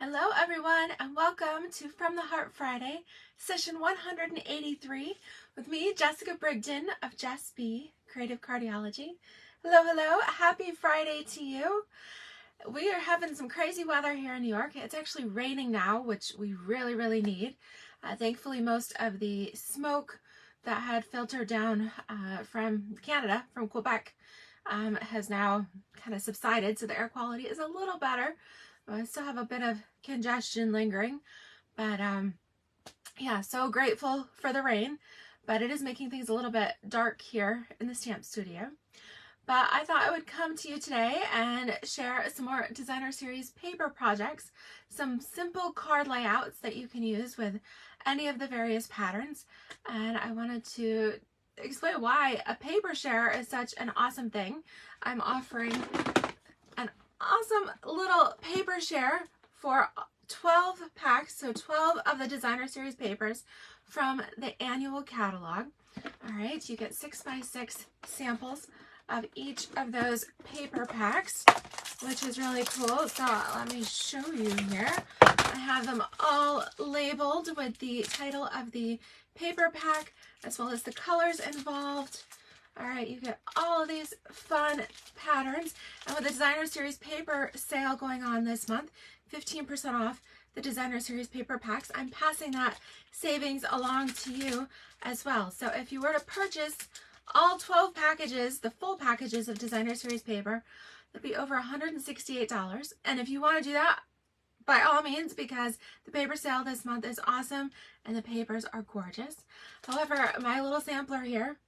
Hello everyone and welcome to From the Heart Friday, session 183 with me, Jessica Brigden of DSP Creative Cardiology. Hello, happy Friday to you. We are having some crazy weather here in New York. It's actually raining now, which we really need. Thankfully, most of the smoke that had filtered down from Canada, from Quebec, has now kind of subsided, so the air quality is a little better. I still have a bit of congestion lingering, but yeah, so grateful for the rain, but it is making things a little bit dark here in the stamp studio. But I thought I would come to you today and share some more designer series paper projects, some simple card layouts that you can use with any of the various patterns. And I wanted to explain why a paper share is such an awesome thing. I'm offering an awesome little paper share for 12 packs, so 12 of the designer series papers from the annual catalog. All right, you get 6x6 samples of each of those paper packs, which is really cool. So let me show you here. I have them all labeled with the title of the paper pack as well as the colors involved. All right, you get all of these fun patterns. And with the designer series paper sale going on this month, 15% off the designer series paper packs, I'm passing that savings along to you as well. So if you were to purchase all 12 packages, the full packages of designer series paper, that'd be over $168. And if you want to do that, by all means, because the paper sale this month is awesome and the papers are gorgeous. However, my little sampler here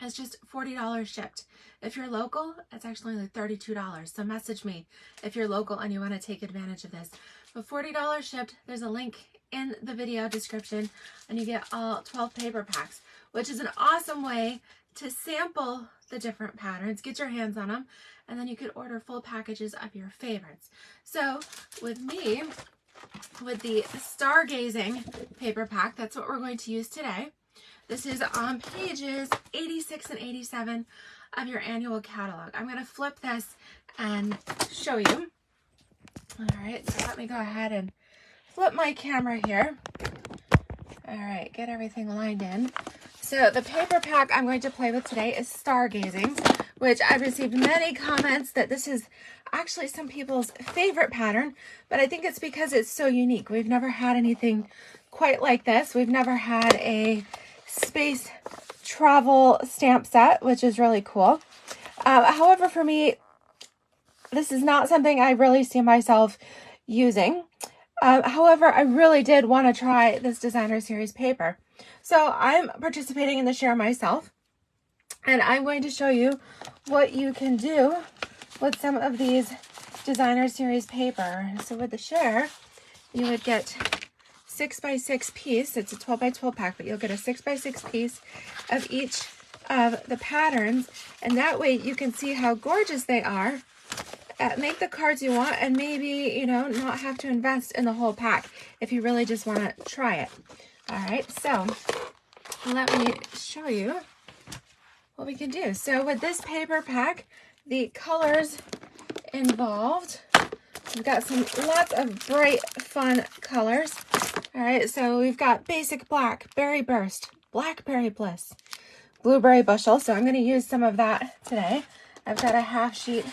is just $40 shipped. If you're local, it's actually only $32. So message me if you're local and you want to take advantage of this. But $40 shipped, there's a link in the video description and you get all 12 paper packs, which is an awesome way to sample the different patterns, get your hands on them, and then you could order full packages of your favorites. So with me, with the Stargazing paper pack, that's what we're going to use today. This is on pages 86 and 87 of your annual catalog. I'm going to flip this and show you. All right, so let me go ahead and flip my camera here. All right, get everything lined in. So the paper pack I'm going to play with today is Stargazing, which I've received many comments that this is actually some people's favorite pattern, but I think it's because it's so unique. We've never had anything quite like this. We've never had a space travel stamp set, which is really cool. However, for me, this is not something I really see myself using. However, I really did want to try this designer series paper. So I'm participating in the share myself, and I'm going to show you what you can do with some of these designer series paper. So with the share, you would get 6x6 piece. It's a 12x12 pack, but you'll get a 6x6 piece of each of the patterns, and that way you can see how gorgeous they are. Make the cards you want, and maybe, you know, not have to invest in the whole pack if you really just want to try it. All right, so let me show you what we can do. So with this paper pack, the colors involved, we've got lots of bright, fun colors. All right, so we've got basic black, berry burst, blackberry bliss, blueberry bushel. So I'm going to use some of that today. I've got a half sheet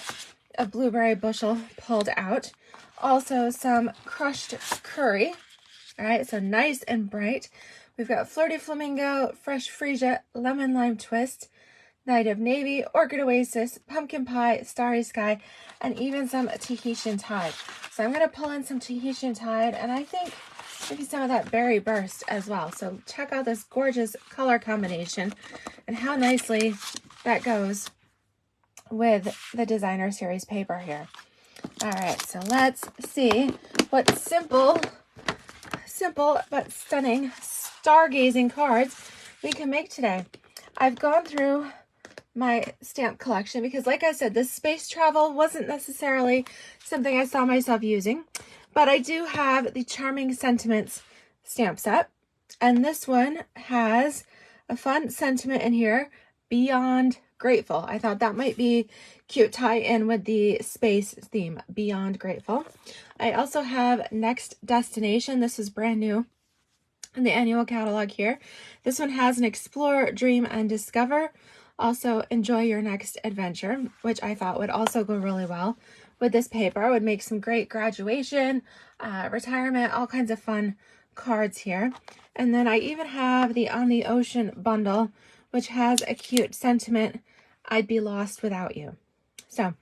of blueberry bushel pulled out. Also some crushed curry. All right, so nice and bright. We've got flirty flamingo, fresh freesia, lemon lime twist, night of navy, orchid oasis, pumpkin pie, starry sky, and even some Tahitian tide. So I'm going to pull in some Tahitian tide, and I think maybe some of that berry burst as well. So check out this gorgeous color combination and how nicely that goes with the designer series paper here. All right, so let's see what simple but stunning stargazing cards we can make today. I've gone through my stamp collection because, like I said, this space travel wasn't necessarily something I saw myself using, but I do have the Charming Sentiments stamp set, and this one has a fun sentiment in here: beyond Grateful. I thought that might be cute tie in with the space theme, Beyond Grateful. I also have Next Destination. This is brand new in the annual catalog here. This one has an explore, dream, and discover. Also, enjoy your next adventure, which I thought would also go really well with this paper. It would make some great graduation, retirement, all kinds of fun cards here. And then I even have the On the Ocean bundle, which has a cute sentiment, I'd be lost without you. So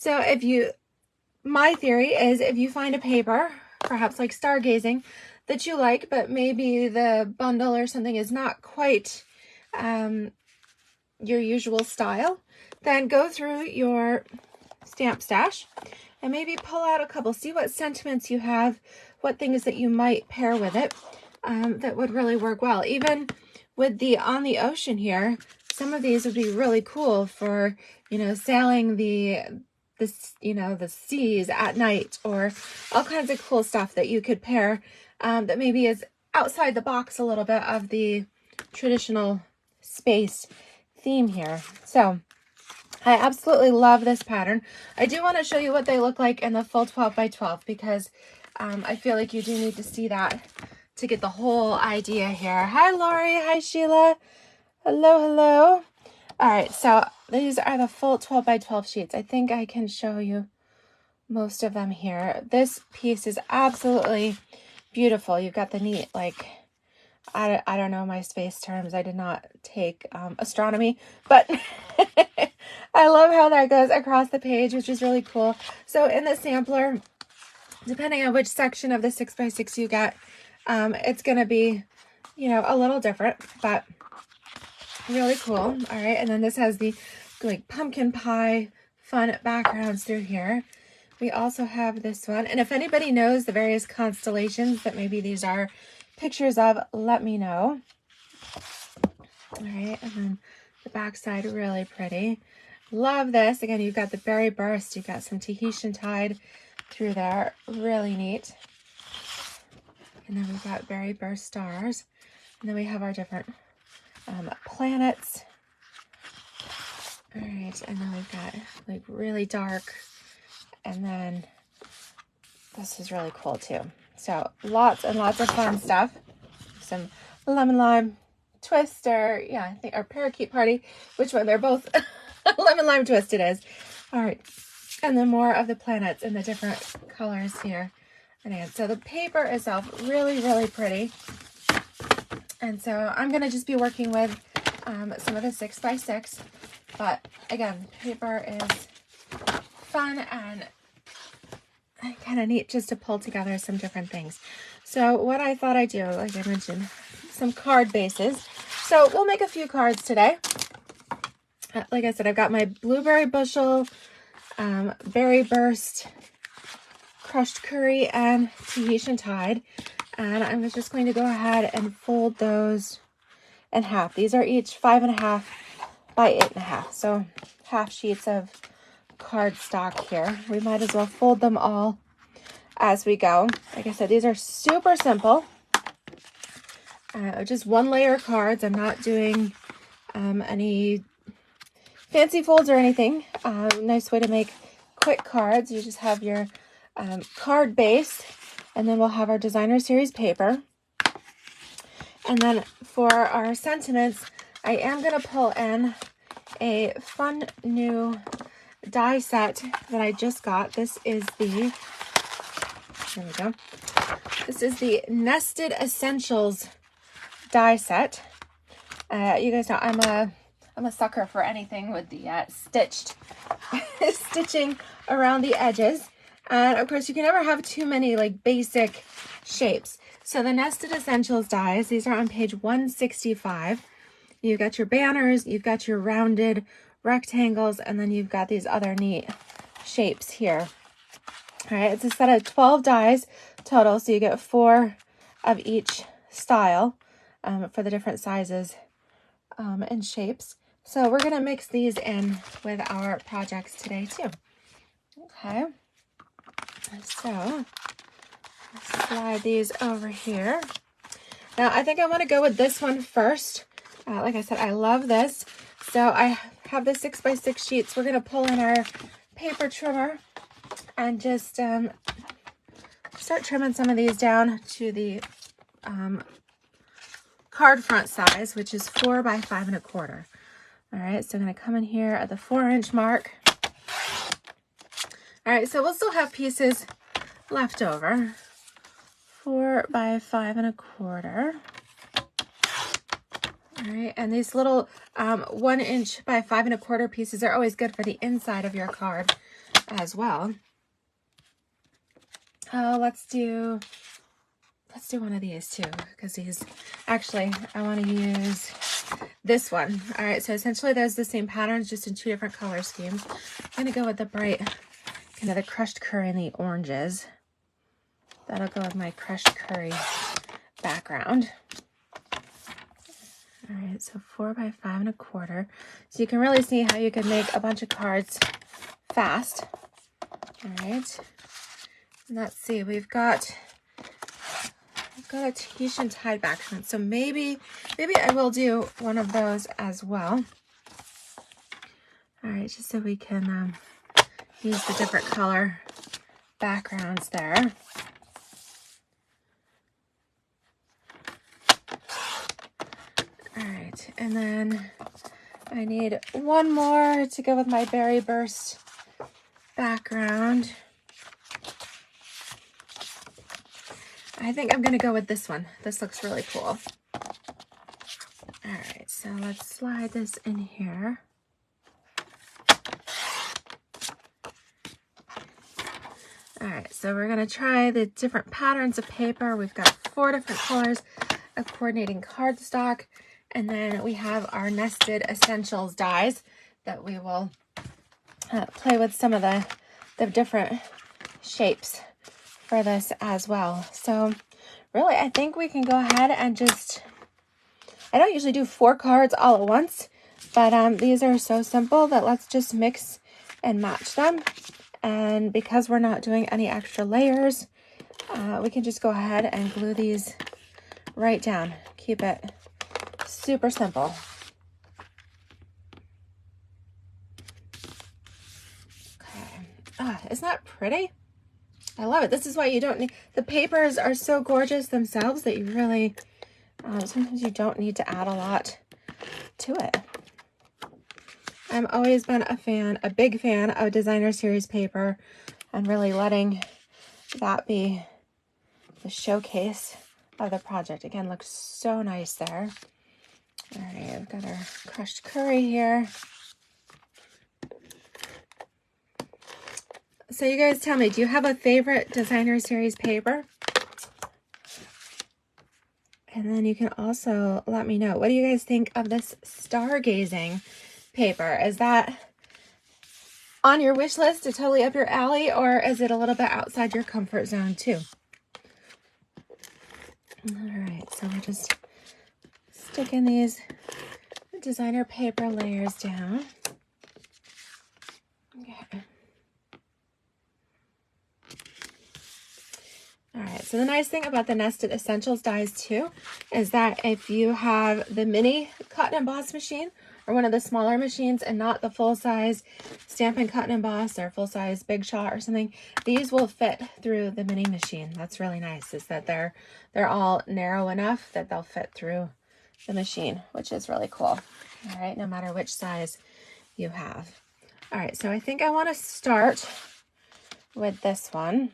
if you, my theory is if you find a paper, perhaps like Stargazing, that you like, but maybe the bundle or something is not quite your usual style, then go through your stamp stash and maybe pull out a couple, see what sentiments you have, what things that you might pair with it that would really work well. Even with the On the Ocean here, some of these would be really cool for, you know, sailing the seas at night, or all kinds of cool stuff that you could pair that maybe is outside the box a little bit of the traditional space theme here. So I absolutely love this pattern. I do want to show you what they look like in the full 12 by 12 because I feel like you do need to see that to get the whole idea here. Hi, Lori. Hi, Sheila. Hello, hello. All right, so these are the full 12 by 12 sheets. I think I can show you most of them here. This piece is absolutely beautiful. You've got the neat, like, I don't know my space terms. I did not take astronomy, but I love how that goes across the page, which is really cool. So in the sampler, depending on which section of the 6x6 you get, it's going to be, you know, a little different, but really cool. All right, and then this has the like pumpkin pie fun backgrounds through here. We also have this one, and if anybody knows the various constellations that maybe these are pictures of, let me know. All right, and then the back side, really pretty. Love this. Again, you've got the berry burst, you've got some Tahitian tide through there, really neat. And then we've got berry burst stars, and then we have our different planets. All right, and then we've got like really dark, and then this is really cool too. So lots and lots of fun stuff. Some lemon lime twist, or yeah, I think our parakeet party. Which one? They're both lemon lime twist it is. All right, and then more of the planets in the different colors here. And so the paper itself, really, really pretty. And so I'm going to just be working with some of the 6x6. But again, paper is fun and kind of neat just to pull together some different things. So what I thought I'd do, like I mentioned, some card bases. So we'll make a few cards today. Like I said, I've got my blueberry bushel, berry burst, crushed curry, and Tahitian tide. And I'm just going to go ahead and fold those in half. These are each 5.5 by 8.5. So half sheets of cardstock here. We might as well fold them all as we go. Like I said, these are super simple. Just one layer cards. I'm not doing any fancy folds or anything. Nice way to make quick cards. You just have your card base, and then we'll have our designer series paper. And then for our sentiments, I am going to pull in a fun new die set that I just got. This is the, there we go. This is the Nested Essentials die set. You guys know I'm a sucker for anything with the stitching around the edges. And of course, you can never have too many like basic shapes. So the Nested Essentials dies, these are on page 165. You've got your banners, you've got your rounded rectangles, and then you've got these other neat shapes here. All right, it's a set of 12 dies total, so you get 4 of each style for the different sizes and shapes. So we're gonna mix these in with our projects today too. Okay. So let's slide these over here. Now I think I want to go with this one first. Like I said, I love this. So I have the 6x6 sheets, we're going to pull in our paper trimmer and just start trimming some of these down to the card front size, which is 4 by 5 1/4. All right, so I'm going to come in here at the 4-inch mark. All right, so we'll still have pieces left over. 4 by 5 1/4. All right, and these little 1 inch by 5 1/4 pieces are always good for the inside of your card as well. Oh, let's do one of these too, because these, actually, I want to use this one. All right, so essentially there's the same patterns, just in 2 different color schemes. I'm going to go with the bright, kind of the crushed curry and the oranges. That'll go with my crushed curry background. All right, so 4 by 5 1/4. So you can really see how you can make a bunch of cards fast. All right, and let's see, we've got a Tahitian tied background, so maybe I will do one of those as well. All right, just so we can use the different color backgrounds there. All right, and then I need one more to go with my berry burst background. I think I'm going to go with this one. This looks really cool. All right, so let's slide this in here. All right, so we're going to try the different patterns of paper. We've got 4 different colors of coordinating cardstock, and then we have our nested essentials dies that we will play with some of the different shapes for this as well. So really, I think we can go ahead and just, I don't usually do 4 cards all at once, but these are so simple that let's just mix and match them. And because we're not doing any extra layers, we can just go ahead and glue these right down. Keep it super simple. Okay. Isn't that pretty? I love it. This is why you don't need, the papers are so gorgeous themselves that you really, sometimes you don't need to add a lot to it. I've always been a big fan of designer series paper, and really letting that be the showcase of the project. Again, looks so nice there. All right, we've got our crushed curry here. So you guys tell me, do you have a favorite designer series paper? And then you can also let me know, what do you guys think of this Stargazing paper? Is that on your wish list, to totally up your alley, or is it a little bit outside your comfort zone too? All right, so we're just sticking these designer paper layers down. Okay. All right, so the nice thing about the nested essentials dies too is that if you have the mini cut and emboss machine or one of the smaller machines and not the full-size Stampin' cut and emboss or full-size Big Shot or something, these will fit through the mini machine. That's really nice, is that they're all narrow enough that they'll fit through the machine, which is really cool. All right, no matter which size you have. All right, so I think I want to start with this one.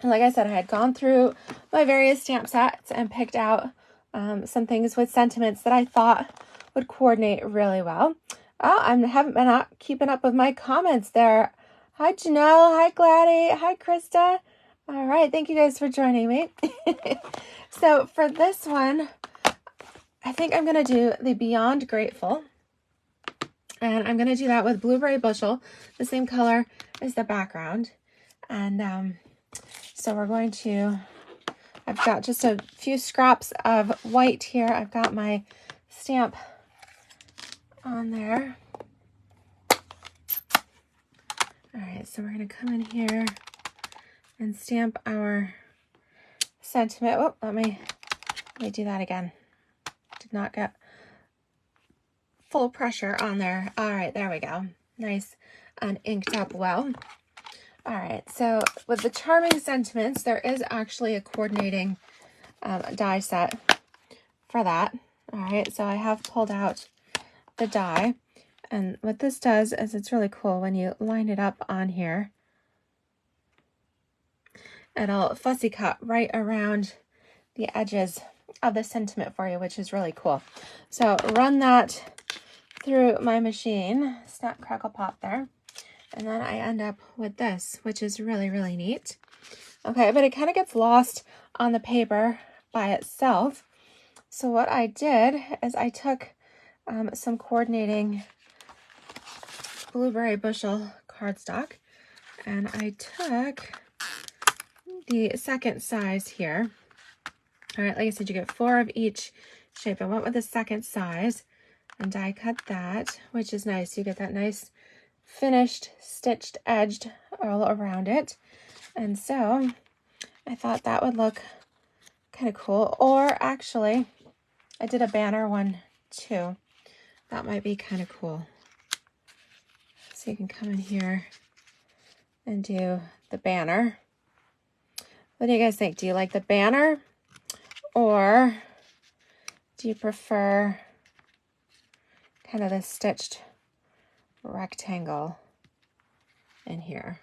And like I said, I had gone through my various stamp sets and picked out some things with sentiments that I thought would coordinate really well. Oh, I haven't been keeping up with my comments there. Hi, Janelle. Hi, Gladys. Hi, Krista. All right. Thank you guys for joining me. So for this one, I think I'm going to do the Beyond Grateful. And I'm going to do that with Blueberry Bushel, the same color as the background. And so we're going to, I've got just a few scraps of white here. I've got my stamp on there. All right, so we're going to come in here and stamp our sentiment. Oh, let me do that again. Did not get full pressure on there. All right, there we go. Nice and inked up well. All right, so with the Charming Sentiments, there is actually a coordinating die set for that. All right, so I have pulled out the die, and what this does is it's really cool when you line it up on here. It'll fussy cut right around the edges of the sentiment for you, which is really cool. So run that through my machine, snap, crackle, pop there. And then I end up with this, which is really, really neat. Okay, but it kind of gets lost on the paper by itself. So what I did is I took some coordinating blueberry bushel cardstock, and I took the second size here. All right, like I said, you get 4 of each shape. I went with the second size and die cut that, which is nice. You get that nice finished stitched edged all around it. And so I thought that would look kind of cool. Or actually, I did a banner one too. That might be kind of cool. So you can come in here and do the banner. What do you guys think? Do you like the banner, or do you prefer kind of this stitched rectangle in here?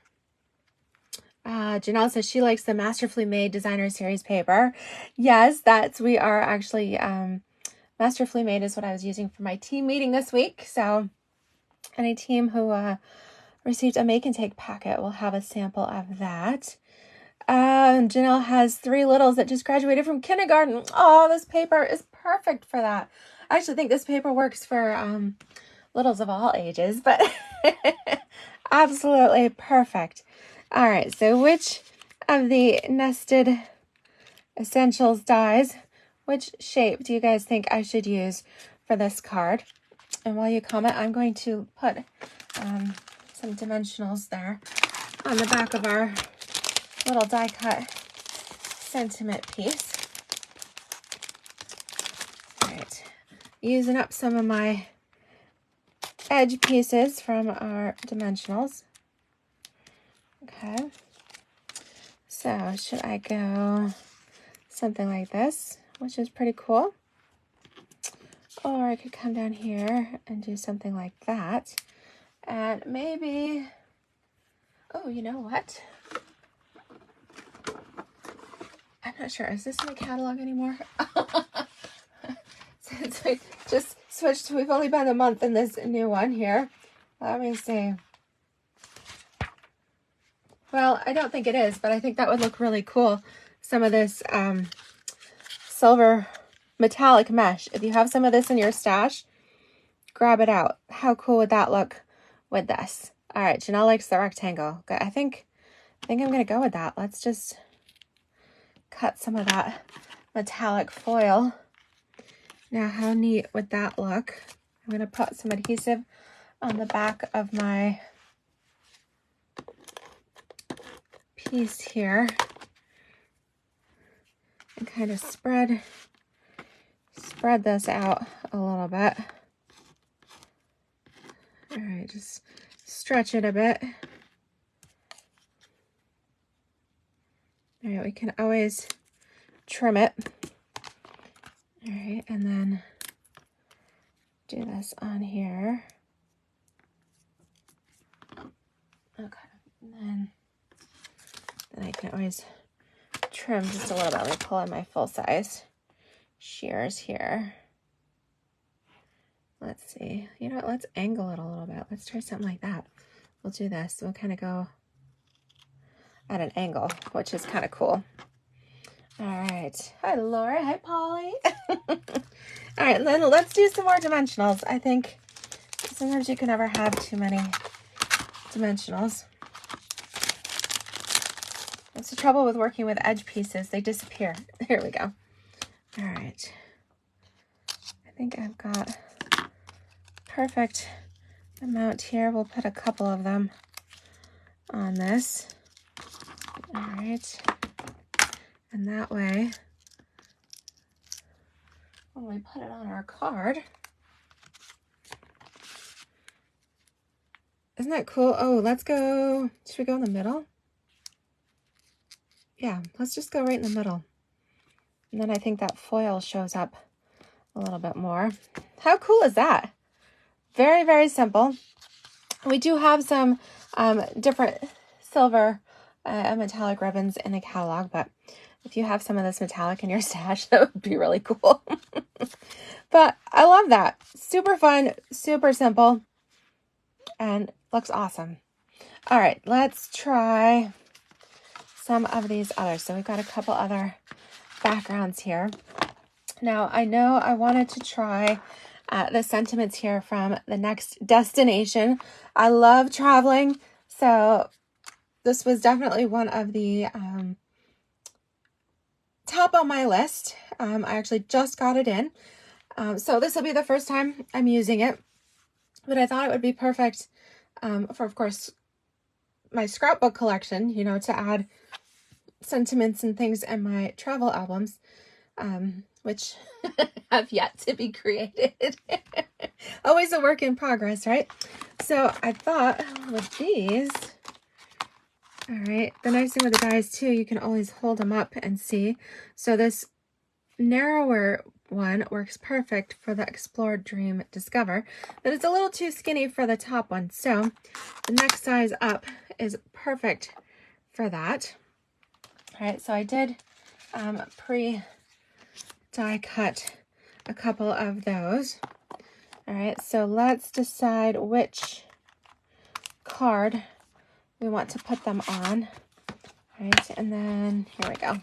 Janelle says she likes the Masterfully Made Designer Series paper. Yes, we are actually, Masterfully Made is what I was using for my team meeting this week. So any team who received a make and take packet will have a sample of that. Janelle has 3 littles that just graduated from kindergarten. Oh, this paper is perfect for that. I actually think this paper works for littles of all ages, but absolutely perfect. All right, so which of the nested essentials dies, which shape do you guys think I should use for this card? And while you comment, I'm going to put some dimensionals there on the back of our little die cut sentiment piece. All right, using up some of my edge pieces from our dimensionals. Okay, so should I go something like this, which is pretty cool, or I could come down here and do something like that, and maybe, oh, you know what? I'm not sure. Is this in the catalog anymore? Since we just switched, we've only been a month in this new one here. Let me see. Well, I don't think it is, but I think that would look really cool. Some of this silver metallic mesh. If you have some of this in your stash, grab it out. How cool would that look with this? All right, Janelle likes the rectangle. I think I'm going to go with that. Let's just cut some of that metallic foil. Now, how neat would that look? I'm going to put some adhesive on the back of my piece here and kind of spread this out a little bit. All right, just stretch it a bit. All right, we can always trim it. All right, and then do this on here. Okay, and then I can always trim just a little bit. Let me pull in my full size shears here. Let's see. You know what? Let's angle it a little bit. Let's try something like that. We'll do this. We'll kind of go at an angle, which is kind of cool. All right. Hi, Laura. Hi, Polly. All right, then let's do some more dimensionals. I think sometimes you can never have too many dimensionals. That's the trouble with working with edge pieces. They disappear. Here we go. All right. I think I've got perfect amount here. We'll put a couple of them on this. All right. And that way, when we put it on our card, Isn't that cool? Oh, let's go. Should we go in the middle? Yeah, let's just go right in the middle. And then I think that foil shows up a little bit more. How cool is that? Very, very simple. We do have some different silver metallic ribbons in the catalog, but if you have some of this metallic in your stash, that would be really cool. But I love that. Super fun, super simple, and looks awesome. All right, let's try some of these others. So we've got a couple other backgrounds here. Now, I know I wanted to try the sentiments here from The Next Destination. I love traveling, so this was definitely one of the top on my list. I actually just got it in. So this will be the first time I'm using it, but I thought it would be perfect for, of course, my scrapbook collection, you know, to add sentiments and things in my travel albums, which have yet to be created. Always a work in progress, right? So I thought with these, all right, the nice thing with the dies too, you can always hold them up and see. So this narrower one works perfect for the Explore, Dream, Discover, but it's a little too skinny for the top one. So the next size up is perfect for that. All right, so I did pre-die cut a couple of those. All right, so let's decide which card we want to put them on. All right, and then here we go.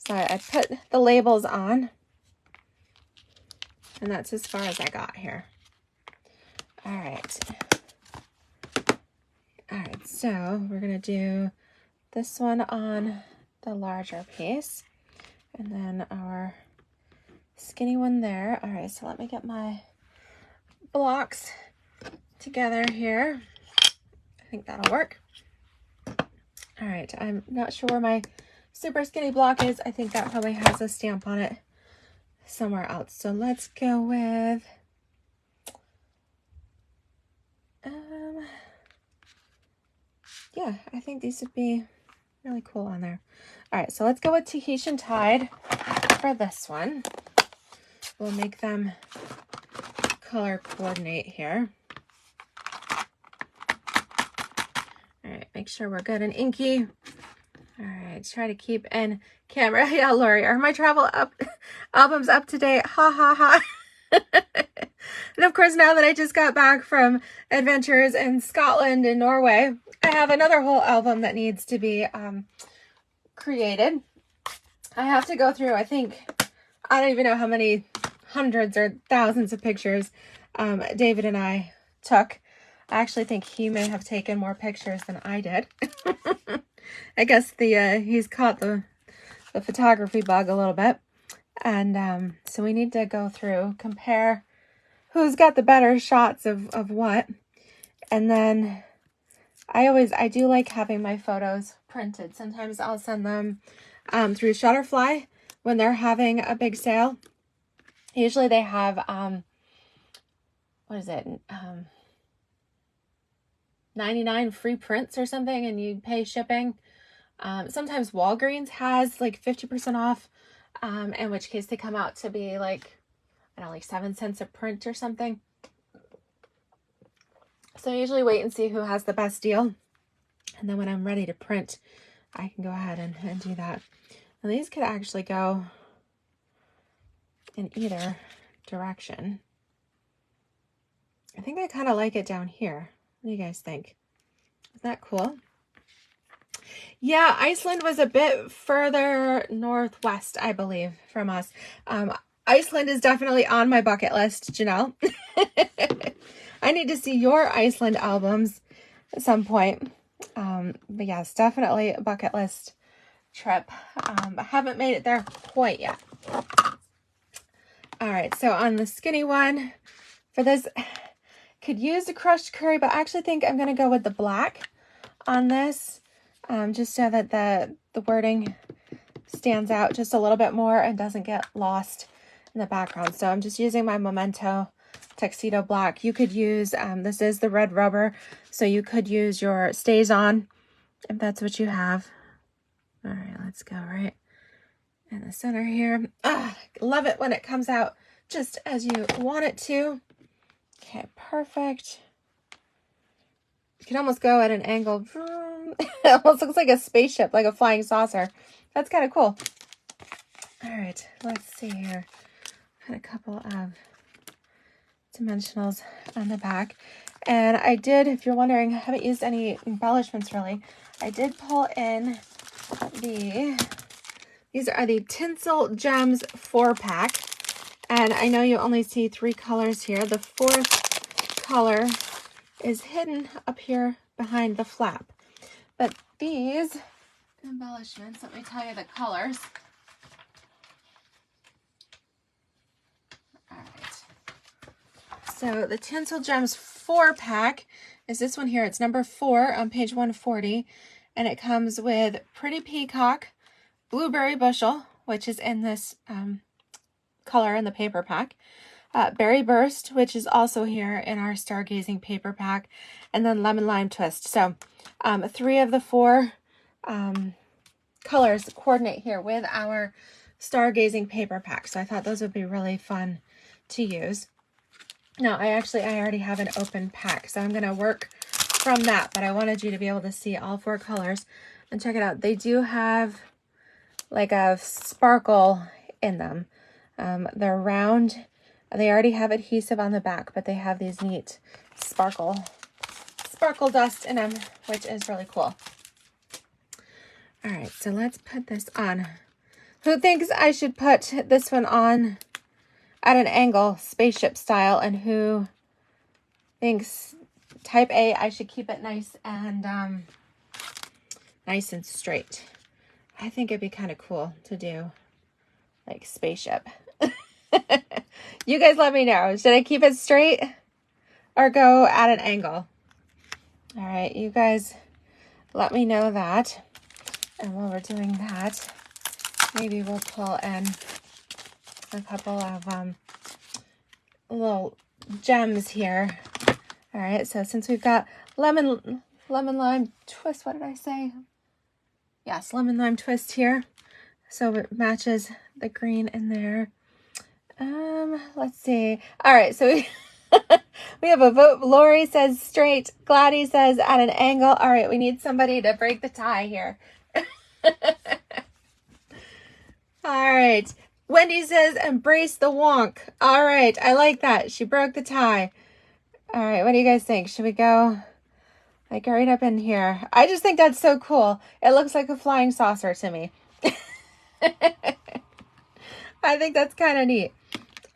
So I put the labels on, and that's as far as I got here. All right. All right, so we're gonna do this one on the larger piece, and then our skinny one there. All right, so let me get my blocks together here. I think that'll work. All right, I'm not sure where my super skinny block is. I think that probably has a stamp on it somewhere else. So let's go with yeah, I think these would be really cool on there. All right, so let's go with Tahitian Tide for this one. We'll make them color coordinate here. All right, make sure we're good and inky. All right, try to keep in camera. Yeah, Lori, are my travel albums up to date? Ha ha ha. And of course, now that I just got back from adventures in Scotland and Norway, I have another whole album that needs to be created. I have to go through, I think, I don't even know how many hundreds or thousands of pictures David and I took. I actually think he may have taken more pictures than I did. I guess he's caught the photography bug a little bit. And so we need to go through, compare who's got the better shots of what. And then I do like having my photos printed. Sometimes I'll send them through Shutterfly when they're having a big sale. Usually they have, what is it? 99 free prints or something, and you pay shipping. Sometimes Walgreens has like 50% off, in which case they come out to be like, I don't know, like 7 cents a print or something. So I usually wait and see who has the best deal. And then when I'm ready to print, I can go ahead and do that. And these could actually go in either direction. I think I kind of like it down here. What do you guys think? Isn't that cool? Yeah, Iceland was a bit further northwest, I believe, from us. Iceland is definitely on my bucket list, Janelle. I need to see your Iceland albums at some point. But yes, definitely a bucket list trip. I haven't made it there quite yet. All right, so on the skinny one, for this, could use a crushed curry, but I actually think I'm going to go with the black on this, just so that the wording stands out just a little bit more and doesn't get lost in the background. So I'm just using my Memento tuxedo black. You could use, this is the red rubber, so you could use your Stays On if that's what you have. All right, let's go right in the center here. Ah, love it when it comes out just as you want it to. Okay, perfect. You can almost go at an angle. It almost looks like a spaceship, like a flying saucer. That's kind of cool. All right, let's see here. Got a couple of dimensionals on the back. And I did, if you're wondering, I haven't used any embellishments really. I did pull in these are the Tinsel Gems 4-pack. And I know you only see 3 colors here. The 4th color is hidden up here behind the flap. But these embellishments, let me tell you the colors. All right. So the Tinsel Gems 4-pack is this one here. It's number 4 on page 140. And it comes with Pretty Peacock, Blueberry Bushel, which is in this color in the paper pack. Berry Burst, which is also here in our Stargazing paper pack, and then Lemon Lime Twist. So 3 of the 4 colors coordinate here with our Stargazing paper pack. So I thought those would be really fun to use. Now, I already have an open pack, so I'm going to work from that, but I wanted you to be able to see all 4 colors. And check it out. They do have like a sparkle in them. They're round. They already have adhesive on the back, but they have these neat sparkle dust in them, which is really cool. All right, so let's put this on. Who thinks I should put this one on at an angle, spaceship style, and who thinks type A, I should keep it nice and straight? I think it'd be kind of cool to do like spaceship. You guys let me know. Should I keep it straight or go at an angle? All right, you guys let me know that. And while we're doing that, maybe we'll pull in a couple of little gems here. All right, so since we've got lemon lime twist, what did I say? Yes, lemon lime twist here. So it matches the green in there. Let's see. All right, so we have a vote. Lori says straight. Gladys says at an angle. All right, we need somebody to break the tie here. All right. Wendy says embrace the wonk. All right, I like that. She broke the tie. All right, what do you guys think? Should we go like right up in here? I just think that's so cool. It looks like a flying saucer to me. I think that's kind of neat.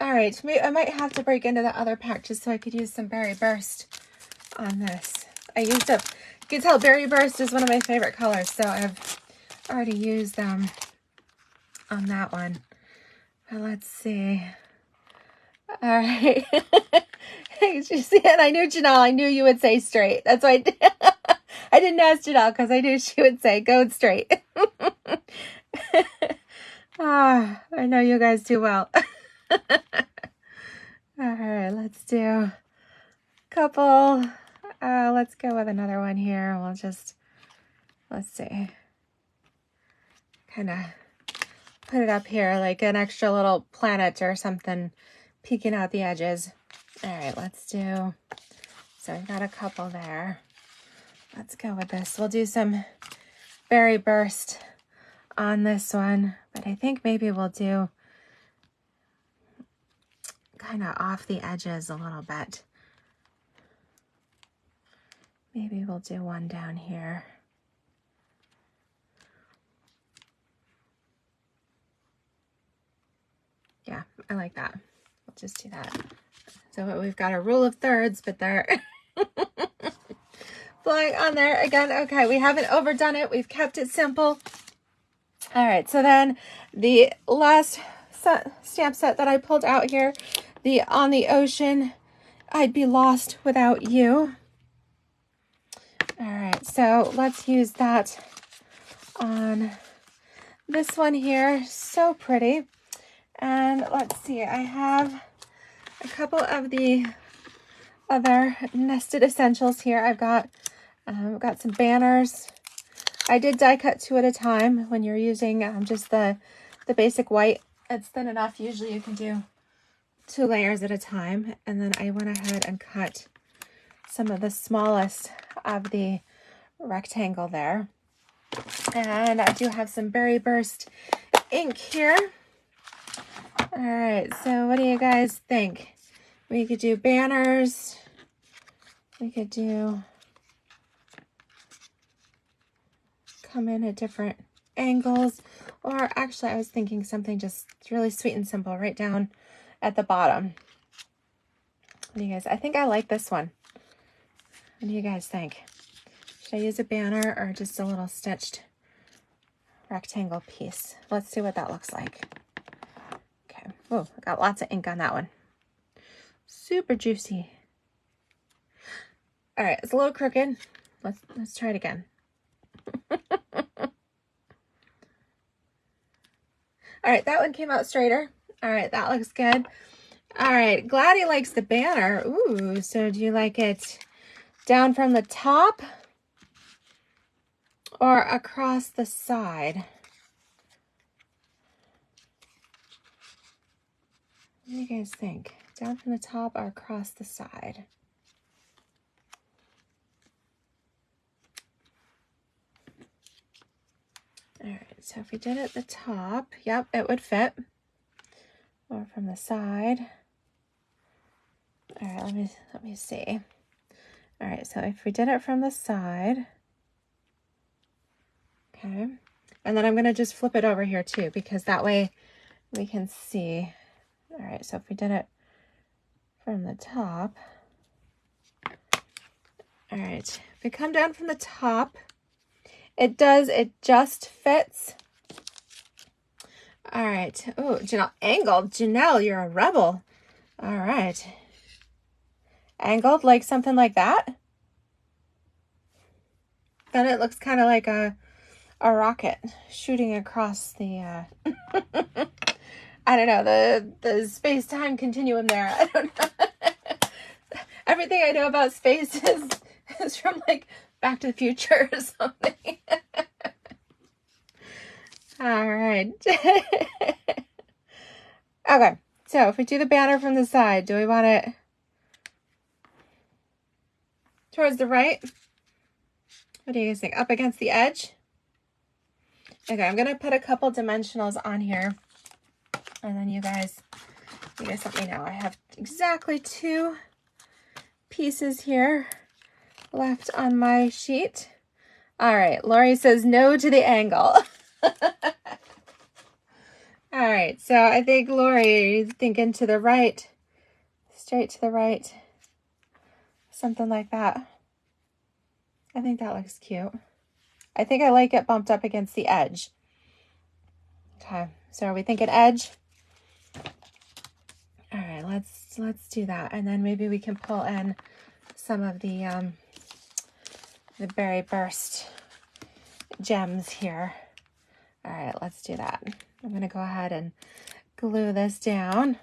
All right, I might have to break into the other pack just so I could use some Berry Burst on this. You can tell Berry Burst is one of my favorite colors, so I've already used them on that one. But let's see. All right. You see it? I knew Janelle. I knew you would say straight. That's why I didn't ask Janelle because I knew she would say go straight. I know you guys too well. All right, let's do a couple. Let's go with another one here. Let's see. Kind of put it up here like an extra little planet or something peeking out the edges. All right, let's do, so I've got a couple there. Let's go with this. We'll do some Berry Burst on this one, but I think maybe we'll do kind of off the edges a little bit. Maybe we'll do one down here. Yeah, I like that. We'll just do that. So we've got a rule of thirds, but they're flying on there again. Okay, we haven't overdone it. We've kept it simple. All right, so then the last stamp set that I pulled out here, the On the Ocean, I'd Be Lost Without You. All right, so let's use that on this one here. So pretty. And let's see, I a couple of the other nested essentials here. I've got some banners. I did die cut 2 at a time. When you're using just the basic white, it's thin enough. Usually you can do 2 layers at a time. And then I went ahead and cut some of the smallest of the rectangle there. And I do have some Berry Burst ink here. All right, so what do you guys think? We could do banners. We could come in at different angles. Or actually, I was thinking something just really sweet and simple right down at the bottom. What do you guys, I think I like this one. What do you guys think? Should I use a banner or just a little stitched rectangle piece? Let's see what that looks like. Okay. Oh, I got lots of ink on that one. Super juicy. All right, it's a little crooked. Let's try it again. All right, that one came out straighter. All right, that looks good. All right, Gladdy likes the banner. Ooh, so do you like it down from the top or across the side? What do you guys think? Down from the top or across the side? All right, so if we did it at the top, yep, it would fit. Or from the side. All right, let me see. All right, so if we did it from the side, okay, and then I'm gonna just flip it over here too, because that way we can see. All right, so if we did it from the top, all right, if we come down from the top, it just fits. All right, oh, Janelle, angled. Janelle, you're a rebel. All right. Angled, like something like that. Then it looks kind of like a rocket shooting across the, I don't know, the space-time continuum there. I don't know. Everything I know about space is from like Back to the Future or something. All right. Okay, so if we do the banner from the side, do we want it towards the right? What do you guys think? Up against the edge? Okay, I'm going to put a couple dimensionals on here. And then you guys let me know. I have exactly 2 pieces here left on my sheet. All right, Lori says no to the angle. All right, so I think Lori is thinking to the right, straight to the right, something like that. I think that looks cute. I think I like it bumped up against the edge. Okay, so are we thinking edge? All right, let's do that, and then maybe we can pull in some of the Berry Burst gems here. All right, let's do that. I'm gonna go ahead and glue this down.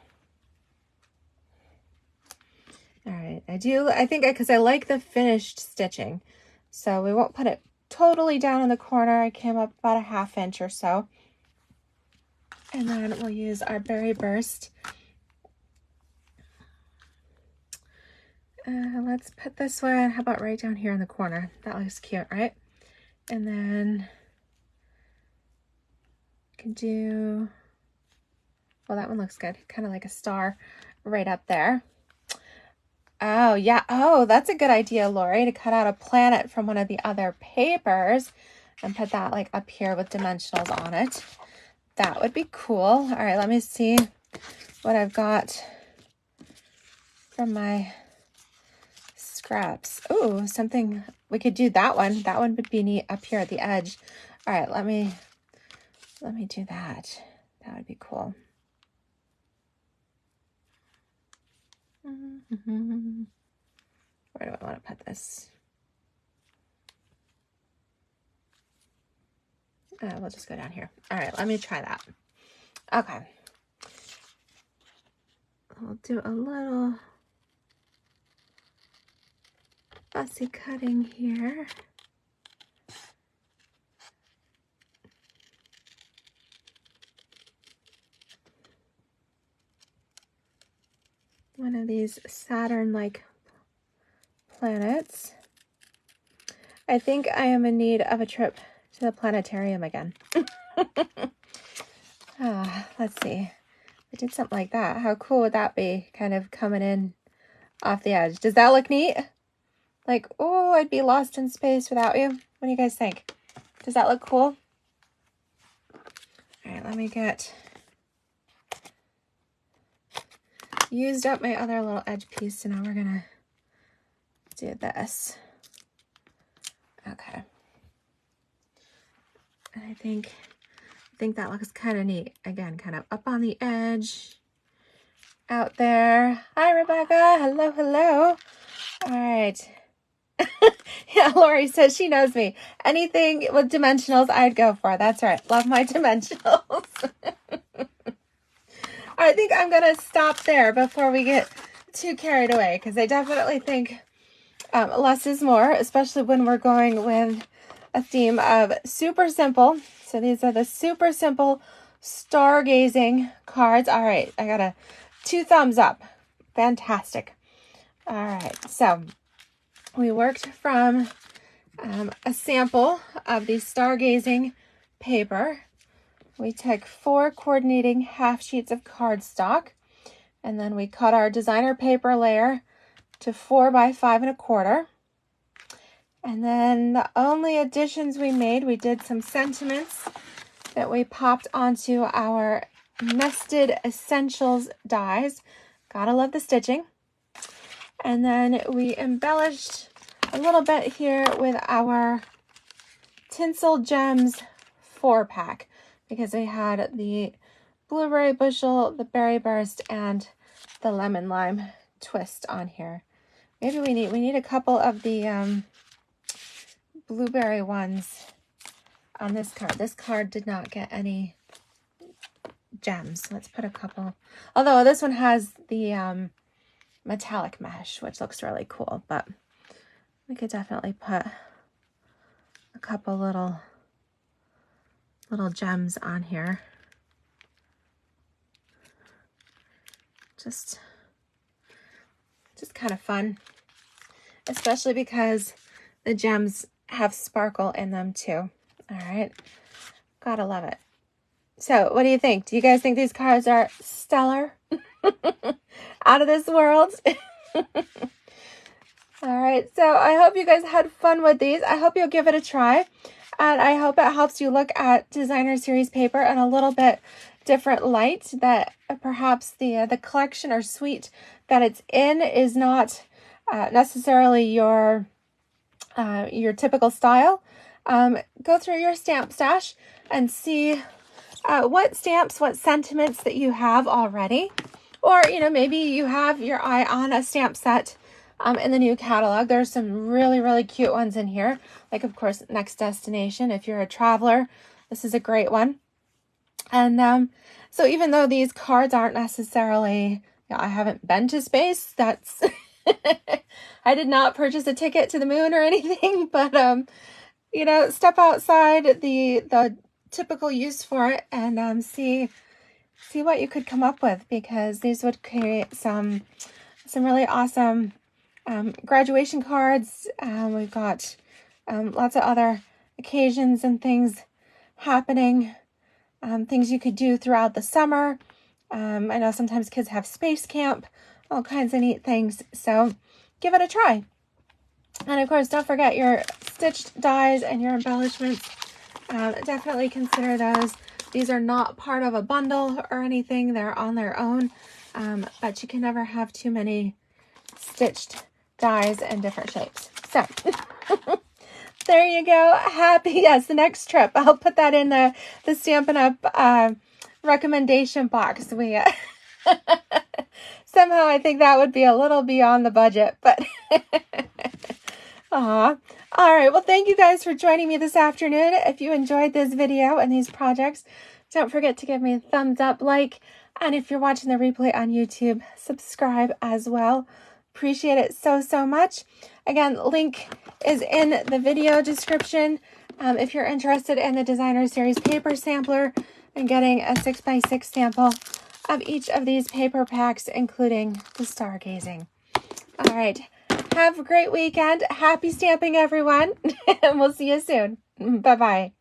All right, I think because I like the finished stitching, so we won't put it totally down in the corner. I came up about a 1/2 inch or so, and then we'll use our Berry Burst. Let's put this one, how about right down here in the corner? That looks cute, right? And then can do, well, that one looks good. Kind of like a star right up there. Oh, yeah. Oh, that's a good idea, Lori, to cut out a planet from one of the other papers and put that like up here with dimensionals on it. That would be cool. All right, let me see what I've got from my scraps. Oh, something, we could do that one. That one would be neat up here at the edge. All right, let me do that. That would be cool. Where do I want to put this? We'll just go down here. All right, let me try that. Okay. I'll do a little fussy cutting here. One of these Saturn-like planets. I think I am in need of a trip to the planetarium again. Let's see. I did something like that. How cool would that be? Kind of coming in off the edge. Does that look neat? Like, oh, I'd be lost in space without you. What do you guys think? Does that look cool? All right, let me get used up my other little edge piece, so now we're gonna do this. Okay. And I think that looks kind of neat. Again, kind of up on the edge, out there. Hi, Rebecca. Hello, hello. All right. Yeah, Lori says she knows me. Anything with dimensionals, I'd go for. That's right. Love my dimensionals. I think I'm going to stop there before we get too carried away, because I definitely think less is more, especially when we're going with a theme of super simple. So these are the super simple stargazing cards. All right, I got 2 thumbs up. Fantastic. All right, so we worked from a sample of the stargazing paper. We took 4 coordinating half sheets of cardstock, and then we cut our designer paper layer to 4 by 5 1/4. And then the only additions we made, we did some sentiments that we popped onto our nested essentials dies. Gotta love the stitching. And then we embellished a little bit here with our Tinsel Gems 4-pack, because we had the blueberry bushel, the berry burst, and the lemon lime twist on here. Maybe we need a couple of the blueberry ones on this card. This card did not get any gems. Let's put a couple. Although this one has the metallic mesh, which looks really cool, but we could definitely put a couple little gems on here. Just kind of fun, especially because the gems have sparkle in them too. All right, gotta love it. So what do you think? Do you guys think these cards are stellar? Out of this world? All right, so I hope you guys had fun with these. I hope you'll give it a try, and I hope it helps you look at designer series paper in a little bit different light, that perhaps the collection or suite that it's in is not necessarily your typical style. Go through your stamp stash and see what stamps, what sentiments that you have already, or maybe you have your eye on a stamp set in the new catalog. There's some really cute ones in here, like of course Next Destination. If you're a traveler, this is a great one. And so even though these cards aren't necessarily, I haven't been to space, that's I did not purchase a ticket to the moon or anything, but step outside the typical use for it and see what you could come up with, because these would create some really awesome graduation cards. We've got lots of other occasions and things happening, things you could do throughout the summer. I know sometimes kids have space camp, all kinds of neat things, so give it a try. And of course, don't forget your stitched dies and your embellishments. Definitely consider those. These are not part of a bundle or anything. They're on their own, but you can never have too many stitched dies in different shapes. So there you go. Yes, the next trip. I'll put that in the Stampin' Up recommendation box. We somehow I think that would be a little beyond the budget, but Aw. All right. Well, thank you guys for joining me this afternoon. If you enjoyed this video and these projects, don't forget to give me a thumbs up, like, and if you're watching the replay on YouTube, subscribe as well. Appreciate it so, so much. Again, link is in the video description. If you're interested in the Designer Series paper sampler and getting a 6x6 sample of each of these paper packs, including the Stargazing. All right. Have a great weekend. Happy stamping, everyone. And we'll see you soon. Bye-bye.